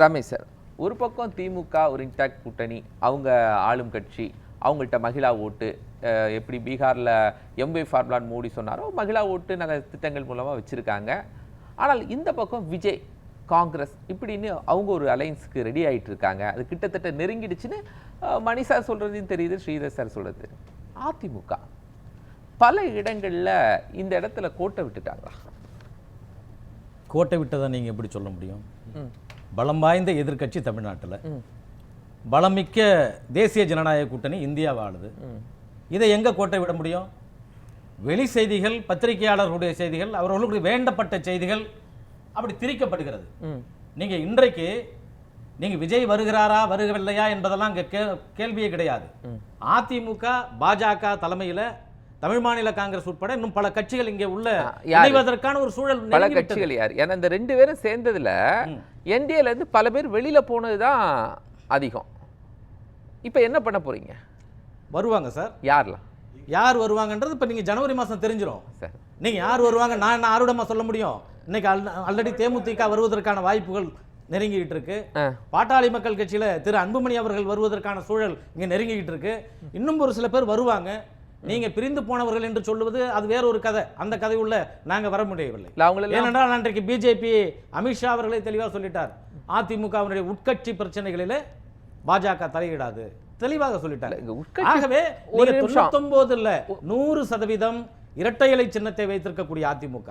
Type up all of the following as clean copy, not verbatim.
Ramesh sir, ஒரு பக்கம் திமுக ஒரு இன்டாக்ட் கூட்டணி, அவங்க ஆளும் கட்சி, அவங்கள்ட்ட மகிழா ஓட்டு எப்படி பீகாரில் எம்பி ஃபார்முலான்னு மோடி சொன்னாரோ மகிழா ஓட்டு நாங்கள் திட்டங்கள் மூலமாக வச்சுருக்காங்க. ஆனால் இந்த பக்கம் விஜய் காங்கிரஸ் இப்படின்னு அவங்க ஒரு அலையன்ஸுக்கு ரெடி ஆகிட்டு இருக்காங்க. அது கிட்டத்தட்ட நெருங்கிடுச்சுன்னு மணி சார் சொல்கிறதையும் தெரியுது, ஸ்ரீதர் சார் சொல்கிறது. அதிமுக பல இடங்களில் இந்த இடத்துல கோட்டை விட்டுட்டாங்களா? கோட்டை விட்டதை நீங்கள் எப்படி சொல்ல முடியும்? பலம் வாய்ந்த எதிர்க்கட்சி தமிழ்நாட்டில், பலமிக்க தேசிய ஜனநாயக கூட்டணி இந்தியா வாழுது. இதை எங்கே கோட்டை விட முடியும்? வெளி செய்திகள், பத்திரிகையாளர்களுடைய செய்திகள், அவர்களுக்கு வேண்டப்பட்ட செய்திகள் அப்படி திரிக்கப்படுகிறது. நீங்கள் இன்றைக்கு விஜய் வருகிறாரா வருகவில்லையா என்பதெல்லாம் கேள்வியே கிடையாது. அதிமுக பாஜக தலைமையில் தமிழ் மாநில காங்கிரஸ் உட்பட இன்னும் பல கட்சிகள் இங்கே உள்ள இணைவதற்கான ஒரு சூழல். பல கட்சிகள் யார்? ஏன்னா இந்த ரெண்டு பேரும் சேர்ந்ததுல என்டிஏல இருந்து பல பேர் வெளியில போனதுதான் அதிகம். இப்ப என்ன பண்ண போறீங்க? வருவாங்க சார். யார் வருவாங்கன்றது இப்ப நீங்க ஜனவரி மாசம் தெரிஞ்சிடும் சார். நீங்க யார் வருவாங்க நான் ஆருடமா சொல்ல முடியும்? இன்னைக்கு ஆல்ரெடி தேமுதிக வருவதற்கான வாய்ப்புகள் நெருங்கிட்டு இருக்கு. பாட்டாளி மக்கள் கட்சியில திரு அன்புமணி அவர்கள் வருவதற்கான சூழல் இங்க நெருங்கிட்டு இருக்கு. இன்னும் ஒரு சில பேர் வருவாங்க. நீங்க பிரிந்து போனவர்கள் என்று சொல்லுவது அது வேற ஒரு கதை. அந்த கதை உள்ள நாங்க வர முடியவில்லை. ஏனென்றால் அன்றைக்கு பிஜேபி அமித்ஷா அவர்களே தெளிவாக சொல்லிட்டார், அதிமுகவினுடைய உட்கட்சி பிரச்சனைகளிலே பாஜக தலையிடாது, தெளிவாக சொல்லிட்டார். ஆகவே 99 இல்ல 100% இரட்டை இலை சின்னத்தை வைத்திருக்கக்கூடிய அதிமுக,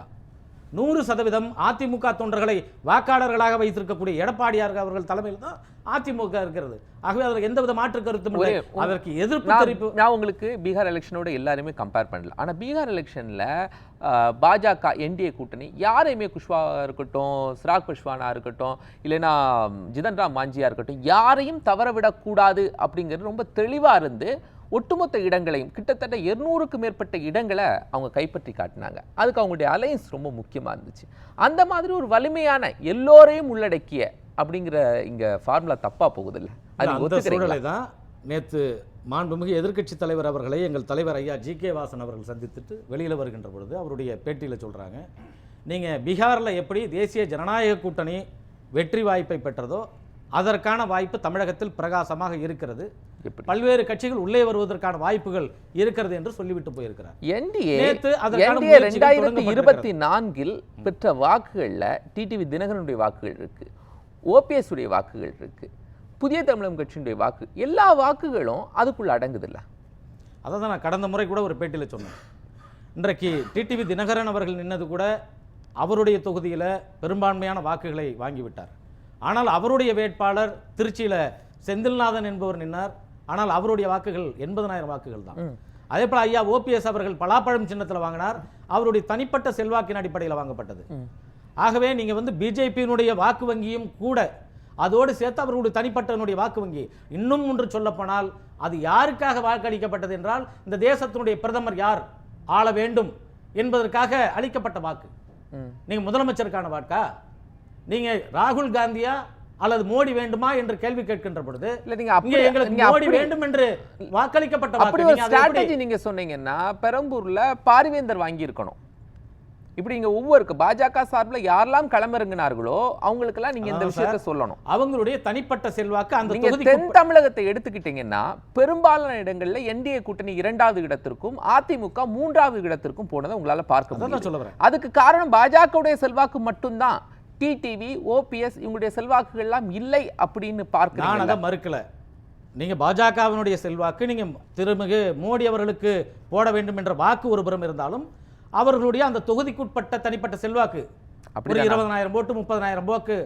100% அதிமுக தொண்டர்களை வாக்காளர்களாக வைத்திருக்கக்கூடிய எடப்பாடியார் அவர்கள் தலைமையில் தான் அதிமுக இருக்கிறது. ஆகவே அதற்கு எந்தவித மாற்று கருத்தும் இல்லை. அதற்கு எதிர்ப்பு தெரிவிப்பு. நான் உங்களுக்கு பீகார் எலெக்ஷனோட எல்லாருமே கம்பேர் பண்ணல. ஆனால் பீகார் எலெக்ஷன்ல பாஜக என்டிஏ கூட்டணி யாரையுமே, குஷ்வாவா இருக்கட்டும், சிராக் பஸ்வானா இருக்கட்டும், இல்லைன்னா ஜிதன் ராம் மாஞ்சியா இருக்கட்டும், யாரையும் தவற விடக்கூடாது அப்படிங்கிறது ரொம்ப தெளிவா இருந்து ஒட்டுமொத்த இடங்களையும் கிட்டத்தட்ட 200க்கு மேற்பட்ட இடங்களை அவங்க கைப்பற்றி காட்டினாங்க. அதுக்கு அவங்களுடைய அலையன்ஸ் ரொம்ப முக்கியமாக இருந்துச்சு. அந்த மாதிரி ஒரு வலிமையான எல்லோரையும் உள்ளடக்கிய அப்படிங்கிற இங்க ஃபார்முலா தப்பா போகுது இல்லை? அந்த சூழலை தான் நேற்று மாண்புமிகு எதிர்க்கட்சி தலைவர் அவர்களை எங்கள் தலைவர் ஐயா ஜி.கே. வாசன் அவர்கள் சந்தித்துட்டு வெளியில் வருகின்ற பொழுது அவருடைய பேட்டியில் சொல்கிறாங்க, நீங்கள் பீகாரில் எப்படி தேசிய ஜனநாயக கூட்டணி வெற்றி வாய்ப்பை பெற்றதோ அதற்கான வாய்ப்பு தமிழகத்தில் பிரகாசமாக இருக்கிறது, பல்வேறு கட்சிகள் உள்ளே வருவதற்கான வாய்ப்புகள் இருக்கிறது என்று சொல்லிவிட்டு போயிருக்கிறார். என்டிஏ 2024 பெற்ற வாக்குகள்ல டிடிவி தினகரனுடைய வாக்குகள் இருக்கு, ஓபிஎஸ் உடைய வாக்குகள் இருக்கு, புதிய தமிழகம் கட்சியினுடைய வாக்கு, எல்லா வாக்குகளும் அதுக்குள்ள அடங்குதில்ல. அதான் நான் கடந்த முறை கூட ஒரு பேட்டியில் சொன்னேன். இன்றைக்கு டிடிவி தினகரன் அவர்கள் நின்னது கூட அவருடைய தொகுதியில் பெரும்பான்மையான வாக்குகளை வாங்கிவிட்டார். ஆனால் அவருடைய வேட்பாளர் திருச்சியில் செந்தில்நாதன் என்பவர் நின்னார். ஆனால் அவருடைய வாக்குகள் 80,000 வாக்குகள் தான். அதே போல ஐயா ஓபிஎஸ் அவர்கள் பலாப்பழம் சின்னத்தில் வாங்கினார். அவருடைய தனிப்பட்ட செல்வாக்கின் அடிப்படையில் வாங்கப்பட்டது. ஆகவே நீங்க பிஜேபியினுடைய வாக்கு வங்கியும் கூட அதோடு சேர்த்து அவர்களுடைய தனிப்பட்டனுடைய வாக்கு வங்கி, இன்னும் ஒன்று சொல்லப்போனால் அது யாருக்காக வாக்களிக்கப்பட்டது என்றால் இந்த தேசத்தினுடைய பிரதமர் யார் ஆள வேண்டும் என்பதற்காக அளிக்கப்பட்ட வாக்கு. நீங்க முதலமைச்சருக்கான வாக்கா, நீங்க ராகுல் காந்தியா அல்லது மோடி வேண்டுமா என்று கேள்வி கேட்கின்ற பொழுது மோடி வேண்டும் என்று வாக்களிக்கப்பட்ட அப்படி ஒரு ஸ்ட்ராட்டஜி நீங்க சொன்னீங்கன்னா பெரம்பூர்ல பாரிவேந்தர் வாங்கி இருக்கணும். இப்படி இங்க ஒவ்வொரு பாஜக சார்பில் யாரெல்லாம் களமிறங்கினார்களோ அவங்களுக்கெல்லாம் நீங்க இந்த விஷயத்தை சொல்லணும். அவங்களுடைய தனிப்பட்ட செல்வாக்கு அந்த தென் தமிழகத்தை எடுத்துக்கிட்டீங்கன்னா பெரும்பாலான இடங்கள்ல என்டிஏ கூட்டணி 2வது இடத்திற்கும் அதிமுக 3வது இடத்திற்கும் போனதை உங்களால பார்க்க முடியும். அதுக்கு காரணம் பாஜகவுடைய செல்வாக்கு மட்டும்தான். டிடிவி ஓபிஎஸ் இவங்களுடைய செல்வாக்குகள் எல்லாம் இல்லை அப்படின்னு பார்க்க மறுக்கல. நீங்க பாஜகவினுடைய செல்வாக்கு நீங்க திருமிகு மோடி அவர்களுக்கு போட வேண்டும் என்ற வாக்கு ஒருபுறம் இருந்தாலும் அவர்களுடைய அந்த தொகுதிக்குட்பட்ட தனிப்பட்ட செல்வாக்கு அப்படி 20,000 ஓட்டு 30,000 வாக்கு.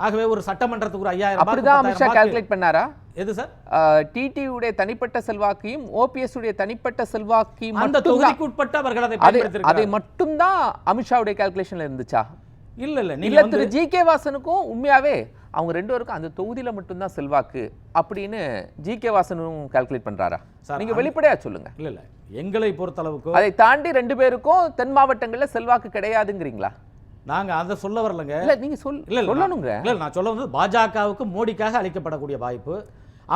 ஆகவே ஒரு சட்டமன்றத்துக்கு ஒரு 5,000 அப்படிதான் அமித்ஷா கால்குலேட் பண்ணாரா? எது சார்? டிடிவி உடைய தனிப்பட்ட செல்வாக்கையும் ஓபிஎஸ் உடைய தனிப்பட்ட செல்வாக்கையும் அந்த தொகுதிக்குட்பட்ட அவர்கள் அதை மட்டும் தான் அமித்ஷாவுடைய கால்குலேஷன்ல இருந்துச்சா? இல்ல நீங்க திரு ஜி.கே. வாசனுக்கும் உண்மையாவே அவங்க 2 பேருக்கும் அந்த தொகுதியில மட்டும்தான் செல்வாக்கு அப்படின்னு ஜி.கே. வாசனும் கால்குலேட் பண்றாரா? நீங்க வெளிப்படையா சொல்லுங்க. இல்ல எங்களை பொறுத்தளவுக்கு அதை தாண்டி 2 பேருக்கும் தென் மாவட்டங்கள்ல செல்வாக்கு கிடையாதுங்கிறீங்களா? நாங்க அதை சொல்ல வரலங்க. இல்ல நீங்க சொல்லணுங்க. இல்ல நான் சொல்ல வந்து பாஜகவுக்கு மோடிக்காக அளிக்கப்படக்கூடிய வாய்ப்பு,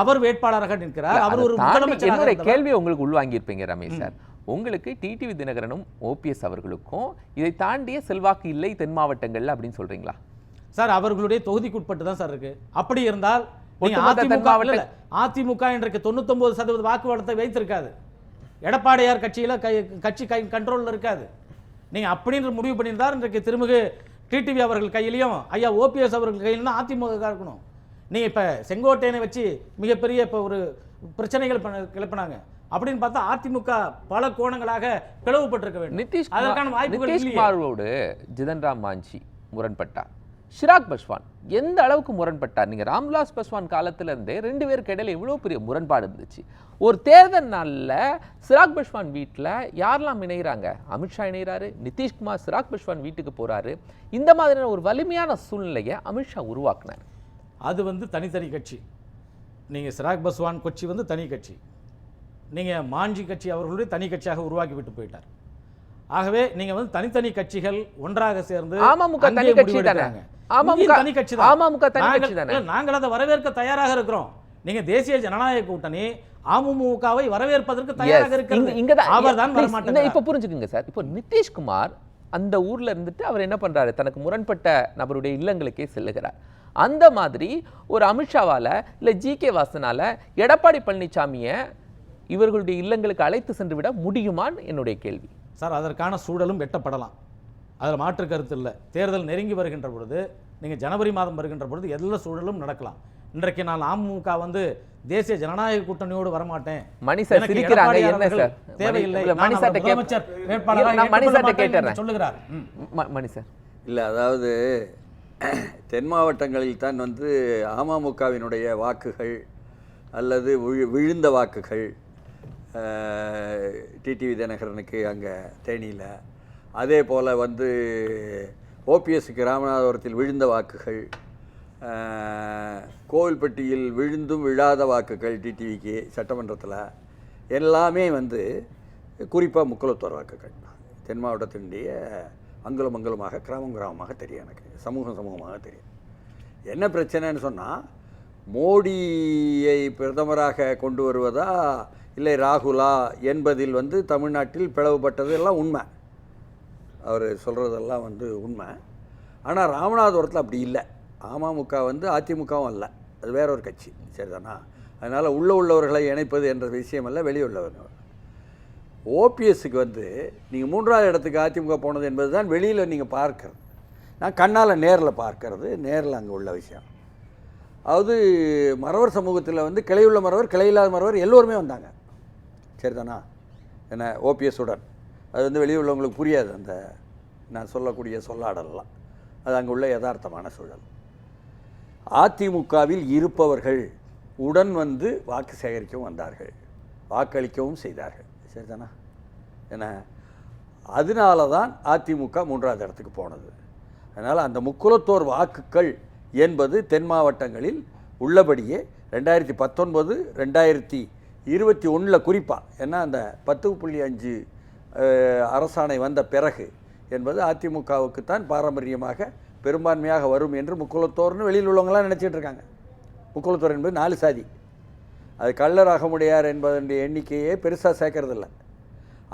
அவர் வேட்பாளராக நிற்கிறார், அவர் ஒரு முதலமைச்சர். என்னுடைய கேள்வியை உங்களுக்கு உள்வாங்கி இருப்பீங்க ரமேஷ் சார். உங்களுக்கு டிடிவி தினகரனும் ஓபிஎஸ் அவர்களுக்கும் இதை தாண்டிய செல்வாக்கு இல்லை தென் மாவட்டங்கள்ல அப்படின்னு சொல்றீங்களா? சார் அவர்களுடைய தொகுதிக்குட்பட்டு தான் சார் இருக்கு. அப்படி இருந்தால் நீங்க ஒட்டுமொத்த தென் அதிமுக மாவட்ட- இல்ல, அதிமுக இன்றைக்கு 99% வாக்குவாதத்தை வைத்திருக்காது. எடப்பாடியார் கட்சியில கட்சி கண்ட்ரோல்ல இருக்காது. நீங்க அப்படின்னு முடிவு பண்ணியிருந்தால் இன்றைக்கு திருமிகு டிடிவி அவர்கள் கையிலையும் ஐயா ஓபிஎஸ் அவர்கள் கையிலும் தான் அதிமுக இருக்கணும். நீங்க இப்ப செங்கோட்டையனை வச்சு மிகப்பெரிய இப்ப ஒரு பிரச்சனைகள் கிளப்பினாங்க. அப்படின்னு பார்த்தா அதிமுக பல கோணங்களாக பிளவுபட்டிருக்க வேண்டும். அதற்கான வாய்ப்புகள் இல்லையே. நிதிஷ்குமாரோடு ஜிதன் ராம் மாஞ்சி முரண்பட்டார். சிராக் பஸ்வான் எந்த அளவுக்கு முரண்பட்டார்? நீங்க ராம்விலாஸ் பஸ்வான் காலத்துல இருந்தே ரெண்டு பேருக்கு இடையில எவ்வளவு பெரிய முரண்பாடு இருந்துச்சு. ஒரு தேர்தல் நாள்ல சிராக் பஸ்வான் வீட்டுல யாரெல்லாம் இணைகிறாங்க? அமித்ஷா இணைகிறாரு, நிதிஷ்குமார் சிராக் பஸ்வான் வீட்டுக்கு போறாரு. இந்த மாதிரியான ஒரு வலிமையான சூழ்நிலையை அமித்ஷா உருவாக்குனார். அது தனித்தனி கட்சி. நீங்க சிராக் பஸ்வான் கட்சி தனி கட்சி. நீங்க மாஞ்சி கட்சி அவர்களுடைய தனி கட்சியாக உருவாக்கி விட்டு போயிட்டார். ஆகவே நீங்க தனித்தனி கட்சிகள் ஒன்றாக சேர்ந்து அமமுக தனி கட்சி தானே. தனி கட்சி தான். அமமுக தனி கட்சி தானே. நாங்கள் அதை வரவேற்க தயாராக இருக்கிறோம். நீங்க தேசிய ஜனநாயக கூட்டணி அமமுகவை வரவேற்பதற்கு தயாராக இருக்கிறது. அவர்தான் வர மாட்டார். இப்ப புரிஞ்சுக்குங்க சார். இப்போ நிதிஷ்குமார் அந்த ஊர்ல இருந்துட்டு அவர் என்ன பண்றாரு? தனக்கு முரண்பட்ட நபருடைய இல்லங்களுக்கே செல்லுகிறார். அந்த மாதிரி ஒரு அமித்ஷாவால இல்ல ஜி.கே. வாசனால எடப்பாடி பழனிசாமியை இவர்களுடைய இல்லங்களுக்கு அழைத்து சென்று விட முடியுமான்னு என்னுடைய கேள்வி சார். அதற்கான சூழலும் வெட்டப்படலாம், அதில் மாற்று கருத்து இல்லை. தேர்தல் நெருங்கி வருகின்ற பொழுது, நீங்கள் ஜனவரி மாதம் வருகின்ற பொழுது எல்லா சூழலும் நடக்கலாம். இன்றைக்கு நான் அமமுக தேசிய ஜனநாயக கூட்டணியோடு வரமாட்டேன். மணி சார் சிரிக்கிறாங்க. என்ன சார் தேவையில்லை, மணி சார் முதலமைச்சர் வேட்பாளராக சொல்லுகிறார். மணி சார் இல்லை, அதாவது தென் மாவட்டங்களில் தான் அமமுகவினுடைய வாக்குகள் அல்லது விழுந்த வாக்குகள் டிடிவி தினகரனுக்கு அங்கே தேனியில், அதே போல் ஓபிஎஸ்க்கு ராமநாதபுரத்தில் விழுந்த வாக்குகள், கோவில்பட்டியில் விழுந்தும் விழாத வாக்குகள் டிடிவிக்கு சட்டமன்றத்தில் எல்லாமே குறிப்பாக முக்குளத்தோர் வாக்குகள் தென் மாவட்டத்தினுடைய அங்குலம் அங்குலமாக கிராமம் கிராமமாக தெரியும். எனக்கு சமூகமாக தெரியும். என்ன பிரச்சனைன்னு சொன்னால், மோடியை பிரதமராக கொண்டு வருவதா இல்லை ராகுலா என்பதில் தமிழ்நாட்டில் பிளவுபட்டது எல்லாம் உண்மை. அவர் சொல்கிறதெல்லாம் உண்மை. ஆனால் ராமநாதபுரத்தில் அப்படி இல்லை. அமமுக அதிமுகவும் அல்ல, அது வேற ஒரு கட்சி, சரிதானா? அதனால் உள்ளவர்களை இணைப்பது என்ற விஷயம் அல்ல, வெளியுள்ளவர். ஓபிஎஸ்க்கு நீங்கள் 3வது இடத்துக்கு அதிமுக போனது என்பது தான் வெளியில் நீங்கள் பார்க்கறது. நான் கண்ணால் நேரில் பார்க்கறது, நேரில் அங்கே உள்ள விஷயம். அதாவது மறவர் சமூகத்தில் கிளையுள்ள மறவர், கிளையில்லாத மறவர் எல்லோருமே வந்தாங்க, சரிதானா? என்ன ஓபிஎஸ் உடன் அது வெளியுள்ளவங்களுக்கு புரியாது அந்த நான் சொல்லக்கூடிய சொல்லாடலாம். அது அங்கே உள்ள யதார்த்தமான சூழல். அதிமுகவில் இருப்பவர்கள் உடன் வாக்கு சேகரிக்கவும் வந்தார்கள், வாக்களிக்கவும் செய்தார்கள், சரிதானா? என்ன அதனால தான் அதிமுக 3வது இடத்துக்கு போனது. அதனால் அந்த முக்குளத்தோர் வாக்குகள் என்பது தென் மாவட்டங்களில் உள்ளபடியே 2019 2021 குறிப்பாக, ஏன்னா அந்த 10.5 அரசாணை வந்த பிறகு என்பது அதிமுகவுக்கு தான் பாரம்பரியமாக பெரும்பான்மையாக வரும் என்று முக்குளத்தோர்னு வெளியில் உள்ளவங்களாம் நினச்சிட்டு இருக்காங்க. முக்குளத்தோர் என்பது 4 சாதி. அது கள்ளர் அகமுடையார் என்பதனுடைய எண்ணிக்கையே பெருசாக சேர்க்கறதில்ல.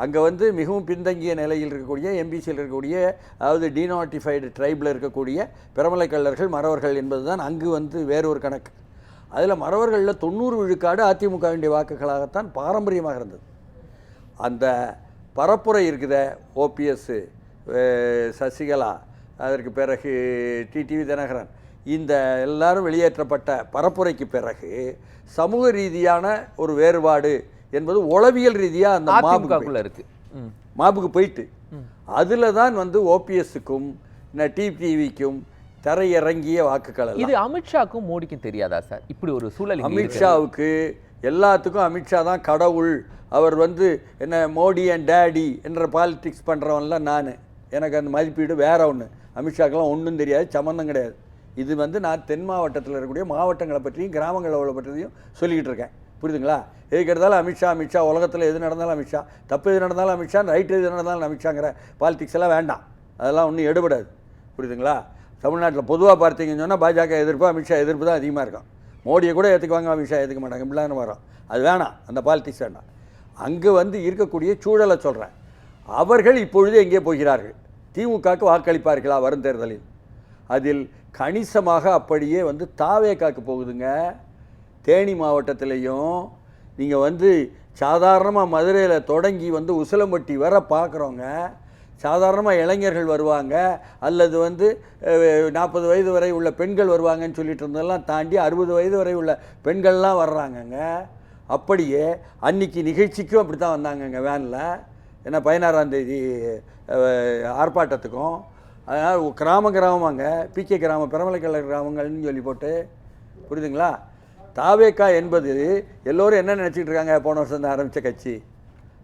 அங்கே மிகவும் பின்தங்கிய நிலையில் இருக்கக்கூடிய எம்பிசியில் இருக்கக்கூடிய, அதாவது டீனாட்டிஃபைடு ட்ரைபில் இருக்கக்கூடிய பிரமலை கள்ளர்கள் மறவர்கள் என்பது தான் அங்கு வேறொரு கணக்கு. அதில் மறவர்களில் 90 விழுக்காடு அதிமுகவினுடைய வாக்குகளாகத்தான் பாரம்பரியமாக இருந்தது. அந்த பரப்புரை இருக்குத ஓபிஎஸ், சசிகலா, அதற்கு பிறகு டிடிவி தினகரன், இந்த எல்லாரும் வெளியேற்றப்பட்ட பரப்புரைக்கு பிறகு சமூக ரீதியான ஒரு வேறுபாடு என்பது உளவியல் ரீதியாக அந்த அதிமுகக்குள்ள இருக்கு. மாபுக்கு போயிட்டு அதில் தான் ஓபிஎஸ்க்கும் டிடிவிக்கும் தரையிறங்கிய வாக்குகள். இது அமித்ஷாக்கும் மோடிக்கும் தெரியாதா சார்? இப்படி ஒரு சூழல் அமித்ஷாவுக்கு எல்லாத்துக்கும் அமித்ஷா தான் கடவுள். அவர் என்ன மோடி அண்ட் டேடி என்ற பாலிடிக்ஸ் பண்ணுறவன்லாம் நான், எனக்கு அந்த மதிப்பீடு வேற ஒன்று. அமித்ஷாக்கெல்லாம் ஒன்றும் தெரியாது, சம்மந்தம் கிடையாது. இது நான் தென் மாவட்டத்தில் இருக்கக்கூடிய மாவட்டங்களை பற்றியும் கிராமங்களை பற்றியும் சொல்லிக்கிட்டு இருக்கேன், புரியுதுங்களா? எதுக்கு எடுத்தாலும் அமித்ஷா, உலகத்தில் எது நடந்தாலும் அமித்ஷா, தப்பு எது நடந்தாலும் அமித்ஷா, ரைட்டு எது நடந்தாலும் அமித்ஷாங்கிற பாலிடிக்ஸ் எல்லாம் வேண்டாம், அதெல்லாம் ஒன்றும் எடுபடாது, புரியுதுங்களா? தமிழ்நாட்டில் பொதுவாக பார்த்தீங்கன்னு சொன்னால் பாஜக எதிர்ப்பு, அமித்ஷா எதிர்ப்பு தான் அதிகமாக இருக்கும். மோடியை கூட ஏற்றுக்குவாங்க, அமித்ஷா ஏற்றுக்க மாட்டாங்க, இப்படிலாம் வரும். அது வேணாம், அந்த பாலிடிக்ஸ் வேண்டாம். அங்கே இருக்கக்கூடிய சூழலை சொல்கிறேன். அவர்கள் இப்பொழுது எங்கே போகிறார்கள்? திமுகவுக்கு வாக்களிப்பார்களா வரும் தேர்தலில்? அதில் கணிசமாக அப்படியே வந்து தாவேக்காக்கு போகுதுங்க. தேனி மாவட்டத்திலையும் நீங்கள் வந்து சாதாரணமாக மதுரையில் தொடங்கி வந்து உசிலம்பட்டி வர பார்க்குறோங்க. சாதாரணமாக இளைஞர்கள் வருவாங்க, அல்லது வந்து 40 வயது வரை உள்ள பெண்கள் வருவாங்கன்னு சொல்லிட்டு இருந்ததெல்லாம் தாண்டி 60 வயது வரை உள்ள பெண்கள்லாம் வர்றாங்கங்க. அப்படியே அன்றைக்கி நிகழ்ச்சிக்கும் அப்படி தான் வந்தாங்கங்க வேனில். ஏன்னா 16ஆம் தேதி ஆர்ப்பாட்டத்துக்கும். அதனால் கிராமமாங்க, பிகே கிராமம், பெரமலைக்கல்லர் கிராமங்கள்னு சொல்லி போட்டு, புரியுதுங்களா? தாவேக்கா என்பது எல்லோரும் என்ன நினச்சிக்கிட்டு இருக்காங்க, போன வருஷம் தான் ஆரம்பித்த கட்சி,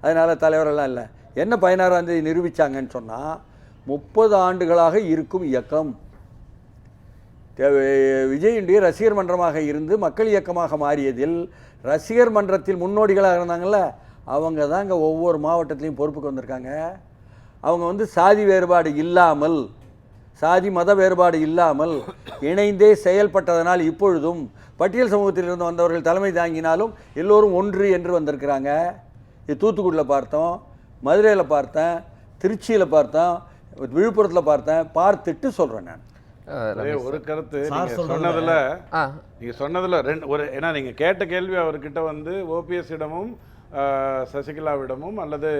அதனால் தலைவரெல்லாம் இல்லை. என்ன 16ஆம் தேதி நிரூபித்தாங்கன்னு சொன்னால் 30 ஆண்டுகளாக இருக்கும் இயக்கம். விஜயுடைய ரசிகர் மன்றமாக இருந்து மக்கள் இயக்கமாக மாறியதில் ரசிகர் மன்றத்தில் முன்னோடிகளாக இருந்தாங்கள்ல, அவங்க தான் இங்கே ஒவ்வொரு மாவட்டத்திலையும் பொறுப்புக்கு வந்திருக்காங்க. அவங்க வந்து சாதி வேறுபாடு இல்லாமல், சாதி மத வேறுபாடு இல்லாமல் இணைந்தே செயல்பட்டதனால் இப்பொழுதும் பட்டியல் சமூகத்திலிருந்து வந்தவர்கள் தலைமை தாங்கினாலும் எல்லோரும் ஒன்று என்று வந்திருக்கிறாங்க. இது தூத்துக்குடியில் பார்த்தோம், மதுரையில் பார்த்தேன், திருச்சியில் பார்த்தேன், விழுப்புரத்தில் பார்த்தேன், பார்த்துட்டு சொல்கிறேன் நான். ஒரு கருத்து நீங்க சொன்னதுல ஒரு, ஏன்னா நீங்க கேட்ட கேள்வி அவர்கிட்ட வந்து ஓபிஎஸ் இடமும் சசிகலாவிடமும் அல்லது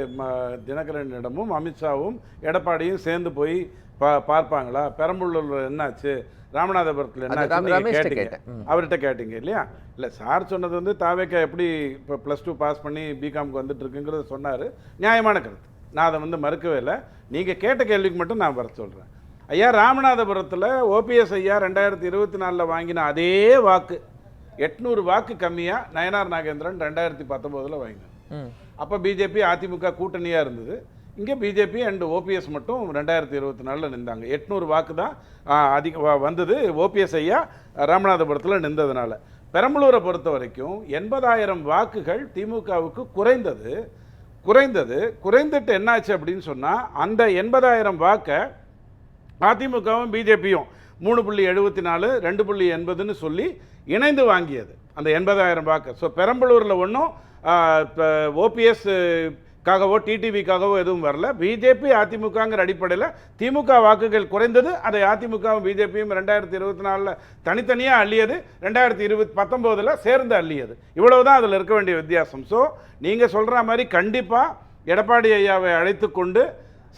தினகரனிடமும் அமித்ஷாவும் எடப்பாடியும் சேர்ந்து போய் பார்ப்பாங்களா, பெரம்பலூர்ல என்னாச்சு, ராமநாதபுரத்தில் என்னாச்சு கேட்டீங்க, அவர்கிட்ட கேட்டீங்க இல்லையா? இல்லை, சார் சொன்னது வந்து தாவேக்கா எப்படி இப்போ +2 பாஸ் பண்ணி பிகாம்க்கு வந்துட்டு இருக்குங்கிறத சொன்னார். நியாயமான கருத்து, நான் அதை வந்து மறுக்கவே இல்லை. நீங்கள் கேட்ட கேள்விக்கு மட்டும் நான் வர சொல்கிறேன். ஐயா, ராமநாதபுரத்தில் ஓபிஎஸ் ஐயா 2024 வாங்கின அதே வாக்கு 800 வாக்கு கம்மியாக நயனார் நாகேந்திரன் 2019 வாங்கினார். அப்போ பிஜேபி அதிமுக கூட்டணியாக இருந்தது. இங்கே பிஜேபி அண்ட் ஓபிஎஸ் மட்டும் 2024 நின்றாங்க. 800 வாக்கு தான் அதிக வந்தது ஓபிஎஸ் ஐயா ராமநாதபுரத்தில் நின்றதுனால. பெரம்பலூரை பொறுத்த வரைக்கும் 80,000 வாக்குகள் திமுகவுக்கு குறைந்துட்டு என்னாச்சு அப்படின்னு சொன்னால், அந்த 80,000 வாக்கை அதிமுகவும் பிஜேபியும் 3.74 2.80ன்னு சொல்லி இணைந்து வாங்கியது அந்த 80,000 வாக்கு. ஸோ பெரம்பலூரில் ஒன்றும் ஓபிஎஸ்க்காகவோ டிடிவிக்காகவோ எதுவும் வரல. பிஜேபி அதிமுகங்கிற அடிப்படையில் திமுக வாக்குகள் குறைந்தது. அதை அதிமுகவும் பிஜேபியும் 2024 தனித்தனியாக அள்ளியது, 2019 சேர்ந்து அள்ளியது. இவ்வளவுதான் அதில் இருக்க வேண்டிய வித்தியாசம். ஸோ நீங்கள் சொல்கிற மாதிரி கண்டிப்பாக எடப்பாடி ஐயாவை அழைத்து கொண்டு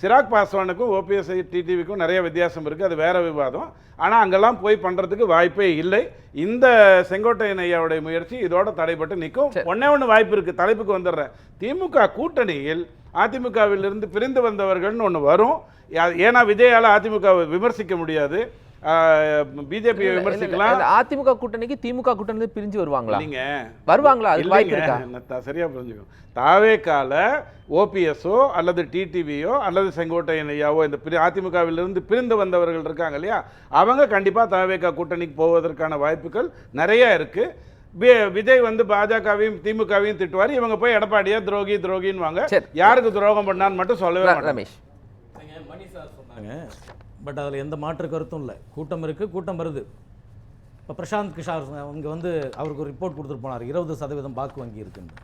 சிராக் பாஸ்வானுக்கும் ஓபிஎஸ் டிடிவிக்கும் நிறைய வித்தியாசம் இருக்குது, அது வேற விவாதம். ஆனால் அங்கெல்லாம் போய் பண்ணுறதுக்கு வாய்ப்பே இல்லை. இந்த செங்கோட்டையன் ஐயாவுடைய முயற்சி இதோட தடைப்பட்டு நிற்கும். ஒன்று வாய்ப்பு இருக்குது. தலைப்புக்கு வந்துடுறேன். திமுக கூட்டணியில் அதிமுகவிலிருந்து பிரிந்து வந்தவர்கள்னு ஒன்று வரும். ஏன்னா விஜயால அதிமுகவை விமர்சிக்க முடியாது, பிஜேபி விமர்சிக்கலாம். அதிமுக கூட்டணிக்கு திமுக கூட்டணி பிரிஞ்சு வருவாங்களா? நீங்க வருவாங்களா? சரியா புரிஞ்சுக்கணும். தாவேக்கால ஓபிஎஸ்ஓ அல்லது டிடிவியோ அல்லது செங்கோட்டையன் ஐயாவோ இந்த அதிமுகவிலிருந்து பிரிந்து வந்தவர்கள் இருக்காங்க இல்லையா, அவங்க கண்டிப்பாக தாவேக்கா கூட்டணிக்கு போவதற்கான வாய்ப்புகள் நிறைய இருக்கு. விஜய் வந்து பாஜகவையும் திமுகவையும் திட்டுவார், இவங்க போய் எடப்பாடியா துரோகின்னு வாங்க. யாருக்கு துரோகம் பண்ணான்னு மட்டும் சொல்லவே மாட்டாங்க. ரமேஷ், மணி சார் சொன்னாங்க, பட் அதில் எந்த மாற்று கருத்தும் இல்லை. கூட்டம் இருக்குது, கூட்டம் வருது. இப்போ பிரசாந்த் கிஷோர் அவங்க வந்து அவருக்கு ஒரு ரிப்போர்ட் கொடுத்துட்டு போனார், 20% வாக்கு வங்கி இருக்குன்னு.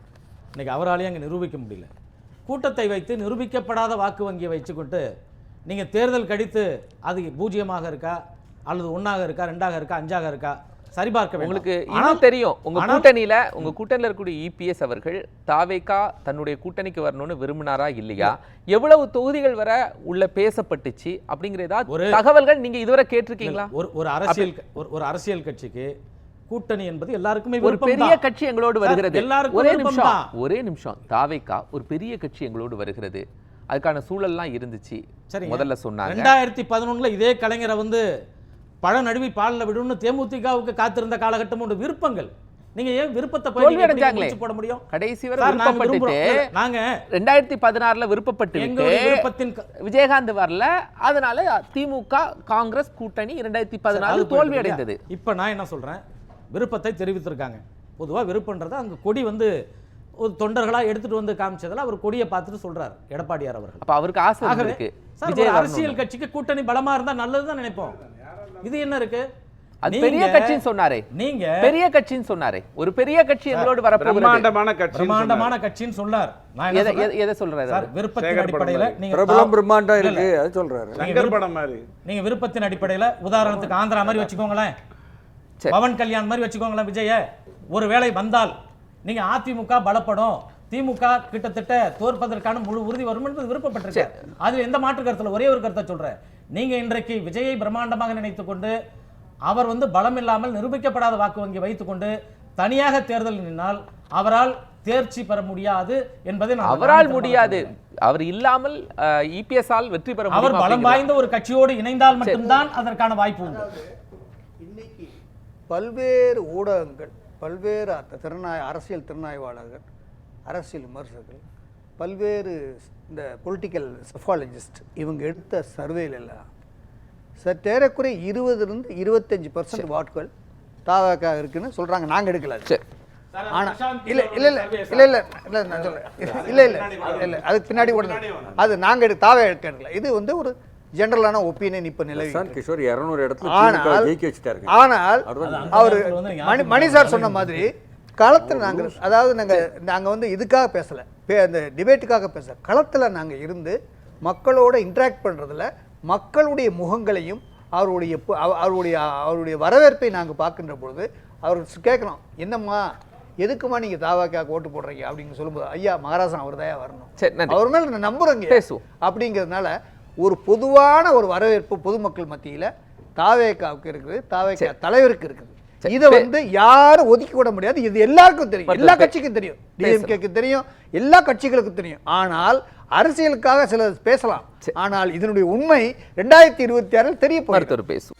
இன்றைக்கி அவராலேயே அங்கே நிரூபிக்க முடியல. கூட்டத்தை வைத்து நிரூபிக்கப்படாத வாக்கு வங்கியை வச்சுக்கிட்டு நீங்கள் தேர்தல் கடித்து அது 0 இருக்கா அல்லது 1 இருக்கா 2 இருக்கா 5 இருக்கா சரிபார்க்க. உங்களுக்கு இன்னும் தெரியும், உங்க கூட்டணியில இருக்கக்கூடிய இபிஎஸ் அவர்கள் தாவேக்கா தன்னுடைய கூட்டணிக்கு வரணும்னு விரும்பினாரா இல்லையா, எவ்வளவு தொகுதிகள் வர உள்ள பேசப்பட்டுச்சு அப்படிங்கிற ஒரு தகவல்கள் நீங்க இதுவரை கேட்டிருக்கீங்களா? ஒரு அரசியல் கட்சிக்கு கூட்டணி என்பது எல்லாருக்குமே ஒரு பெரிய கட்சி எங்களோடு வருகிறது. ஒரே நிமிஷம் தாவேக்கா ஒரு பெரிய கட்சி எங்களோடு வருகிறது, அதுக்கான சூழல்லாம் இருந்துச்சு. முதல்ல சொன்னாங்க 2011 இதே கலைஞரை வந்து பழ நடுவி பாலில் விடுன்னு தேமுதிகவுக்கு காத்திருந்த காலகட்டம் உண்டு. விருப்பங்கள், நீங்க ஏன் விருப்பத்தை போட முடியும்? கடைசி வரை விருப்பப்பட்டு நாங்க 2016 விருப்பப்பட்டு விருப்பத்தின் விஜயகாந்த் வரல, அதனால திமுக காங்கிரஸ் கூட்டணி 2014 தோல்வி அடைந்தது. இப்ப நான் என்ன சொல்றேன், விருப்பத்தை தெரிவித்திருக்காங்க. பொதுவா விருப்பம்ன்றது அங்க கொடி வந்து ஒரு தொண்டர்களா எடுத்துட்டு வந்து காமிச்சதுல அவர் கொடியை பார்த்துட்டு சொல்றாரு எடப்பாடியார் அவர்கள். அப்ப அவருக்கு ஆசை இருக்கு அரசியல் கட்சிக்கு கூட்டணி பலமா இருந்தா நல்லதுதான் நினைப்போம். இது என்ன இருக்கு? அது பெரிய கட்சின்னு சொன்னாரே, நீங்க பெரிய கட்சின்னு சொன்னாரே, ஒரு பெரிய கட்சி எங்களோடு வரப்போகிறது. பிரம்மாண்டமான கட்சின்னு சொன்னார். நான் எதை சொல்றாரு சார், விருப்பத்தின் அடிப்படையில நீங்க பிரபலம் பிரம்மாண்டம் இருக்கு அது சொல்றாரு. சங்கர் படம் மாதிரி நீங்க விருப்பத்தின் அடிப்படையில உதாரணத்துக்கு ஆந்திரா மாதிரி வச்சுக்கோங்களேன், பவன் கல்யாண் மாதிரி வச்சுக்கோங்களேன். விஜய ஒருவேளை வந்தால் நீங்க அதிமுக பலப்படும், திமுக கிட்டத்தட்ட தோற்பதற்கான முழு உறுதி வரும் என்பது விருப்பப்பட்டிருக்கு. அதுல எந்த மாற்று கருத்துல ஒரே ஒரு கருத்தை சொல்றேன். நீங்க இன்றைக்கு விஜயை பிரம்மாண்டமாக நினைத்துக் கொண்டு அவர் பலம் இல்லாமல் நிரூபிக்கப்படாத வாக்கு வங்கி வைத்துக்கொண்டு தனியாக தேர்தல் நின்னால் அவரால் தேர்ச்சி பெற முடியாது என்பதை அவரால் முடியாது. அவர் இல்லாமல் இபிஎஸ் ஆல் வெற்றி பெற அவர் பலம் வாய்ந்த ஒரு கட்சியோடு இணைந்தால் மட்டும்தான் அதற்கான வாய்ப்பு உண்டு. இன்னைக்கு பல்வேறு ஊடகங்கள், பல்வேறு அரசியல் திறனாய்வாளர்கள், அரசியல் விமர்சகர்கள், பல்வேறு இந்த பொலிட்டிக்கல் சஃபாலஜிஸ்ட் இவங்க எடுத்த சர்வேல எல்லாம் சற்றேறக்குறை 20-25% வாக்குகள் தாவக இருக்குன்னு சொல்றாங்க. நாங்க எடுக்கல. ஆனா நான் சொல்றேன் அதுக்கு பின்னாடி அது நாங்க தாவ எடுக்கல. இது ஒரு ஜெனரலான ஒப்பீனியன் இப்ப நிலவி. கிஷோர் 200 இடத்துல ஜெயிக்க வச்சிட்டாரு. ஆனால் அவர் மணி சார் சொன்ன மாதிரி களத்தில் நாங்கள், அதாவது நாங்க இதுக்காக பேசல, அந்த டிபேட்டுக்காக பேசல, களத்தில் நாங்க இருந்து மக்களோட இன்டராக்ட் பண்றதுல மக்களுடைய முகங்களையும் அவருடைய வரவேற்பை நாங்கள் பார்க்கின்ற பொழுது அவர் கேட்கணும், என்னம்மா எதுக்குமா நீங்க தாவாக்காக ஓட்டு போடுறீங்க அப்படின்னு சொல்லும்போது, ஐயா மகாராசன் அவர் தான் வரணும், அவர் மேல நான் நம்புறேங்க அப்படிங்கிறதுனால ஒரு பொதுவான ஒரு வரவேற்பு பொதுமக்கள் மத்தியில தாவேக்காவுக்கு இருக்குது, தாவேக்கா தலைவருக்கு இருக்குது. இதை யாரும் ஒதுக்கி விட முடியாது. இது எல்லாருக்கும் தெரியும், எல்லா கட்சிக்கும் தெரியும், டிஎம்கேக்கு தெரியும், எல்லா கட்சிகளுக்கும் தெரியும். ஆனால் அரசியலுக்காக சிலர் பேசலாம், ஆனால் இதனுடைய உண்மை 2026 தெரிய போகிறது. பேசும்.